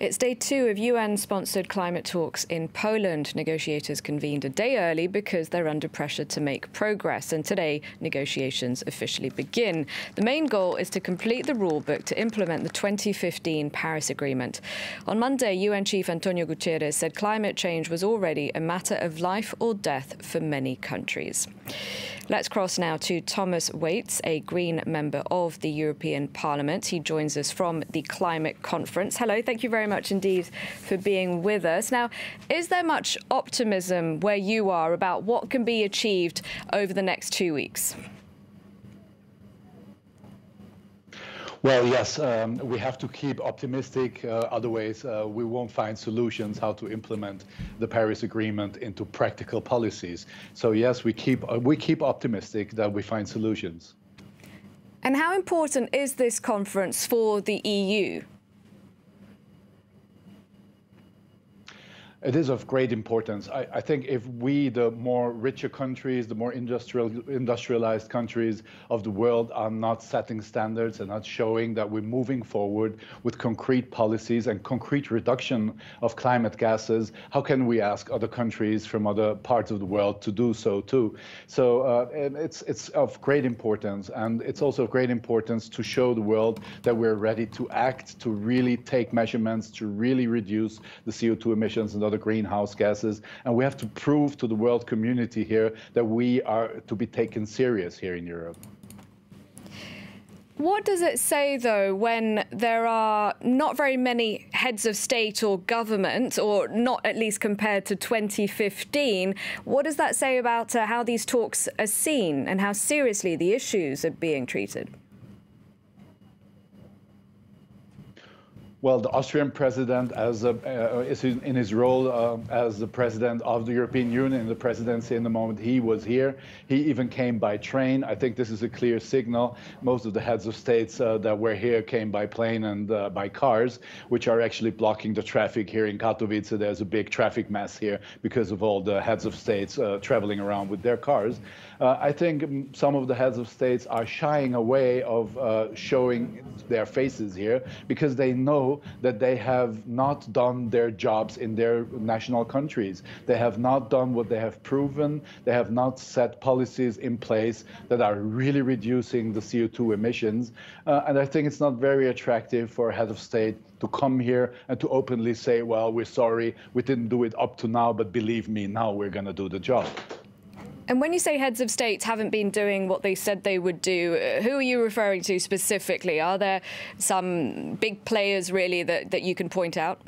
It's day 2 of UN-sponsored climate talks in Poland. Negotiators convened a day early because they're under pressure to make progress. And today, negotiations officially begin. The main goal is to complete the rulebook to implement the 2015 Paris Agreement. On Monday, UN Chief Antonio Guterres said climate change was already a matter of life or death for many countries. Let's cross now to Thomas Waits, a Green member of the European Parliament. He joins us from the Climate Conference. Hello, thank you very much indeed for being with us. Now, is there much optimism where you are about what can be achieved over the next 2 weeks? Well, yes, we have to keep optimistic. Otherwise, we won't find solutions how to implement the Paris Agreement into practical policies. So yes, we keep optimistic that we find solutions. And how important is this conference for the EU? It is of great importance. I think if we, the more richer countries, the more industrialized countries of the world, are not setting standards and not showing that we're moving forward with concrete policies and concrete reduction of climate gases, how can we ask other countries from other parts of the world to do so too? So it's of great importance, and it's also of great importance to show the world that we're ready to act, to really take measurements, to really reduce the CO2 emissions and other greenhouse gases, and we have to prove to the world community here that we are to be taken serious here in Europe. What does it say, though, when there are not very many heads of state or government, or not at least compared to 2015? What does that say about how these talks are seen and how seriously the issues are being treated? Well, the Austrian president, is in his role as the president of the European Union, the presidency in the moment he was here. He even came by train. I think this is a clear signal. Most of the heads of states that were here came by plane and by cars, which are actually blocking the traffic here in Katowice. There's a big traffic mess here because of all the heads of states traveling around with their cars. I think some of the heads of states are shying away of showing their faces here because they know that they have not done their jobs in their national countries. They have not done what they have proven. They have not set policies in place that are really reducing the CO2 emissions. And I think it's not very attractive for a head of state to come here and to openly say, well, we're sorry, we didn't do it up to now, but believe me, now we're going to do the job. And when you say heads of states haven't been doing what they said they would do, who are you referring to specifically? Are there some big players, really, that you can point out?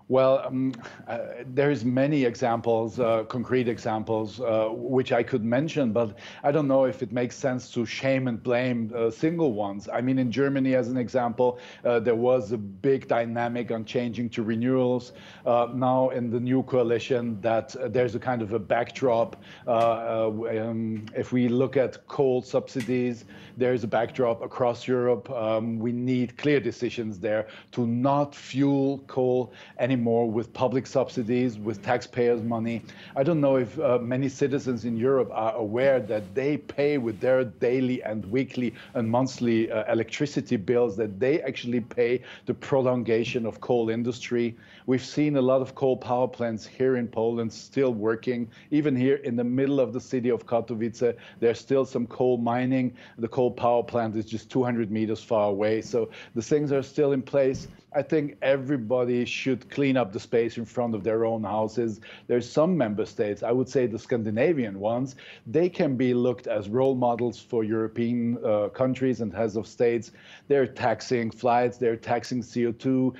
Well, there's many examples, concrete examples, which I could mention, but I don't know if it makes sense to shame and blame single ones. I mean, in Germany, as an example, there was a big dynamic on changing to renewals. Now, in the new coalition, that there's a kind of a backdrop. If we look at coal subsidies, there's a backdrop across Europe. We need clear decisions there to not fuel coal anymore with public subsidies, with taxpayers' money. I don't know if many citizens in Europe are aware that they pay with their daily and weekly and monthly electricity bills, that they actually pay the prolongation of coal industry. We've seen a lot of coal power plants here in Poland still working. Even here in the middle of the city of Katowice, there's still some coal mining. The coal power plant is just 200 meters far away. So the things are still in place. I think everybody should clean up the space in front of their own houses. There's some member states, I would say the Scandinavian ones, they can be looked as role models for European countries and heads of states. They're taxing flights, they're taxing CO2,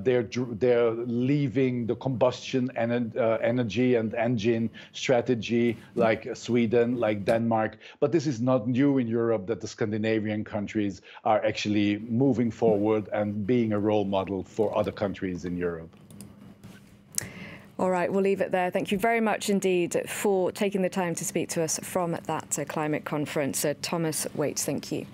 they're leaving the combustion energy and engine strategy like Sweden, like Denmark. But this is not new in Europe, that the Scandinavian countries are actually moving forward and being a role model for other countries in Europe. All right, we'll leave it there. Thank you very much indeed for taking the time to speak to us from that climate conference. Thomas Waits, thank you.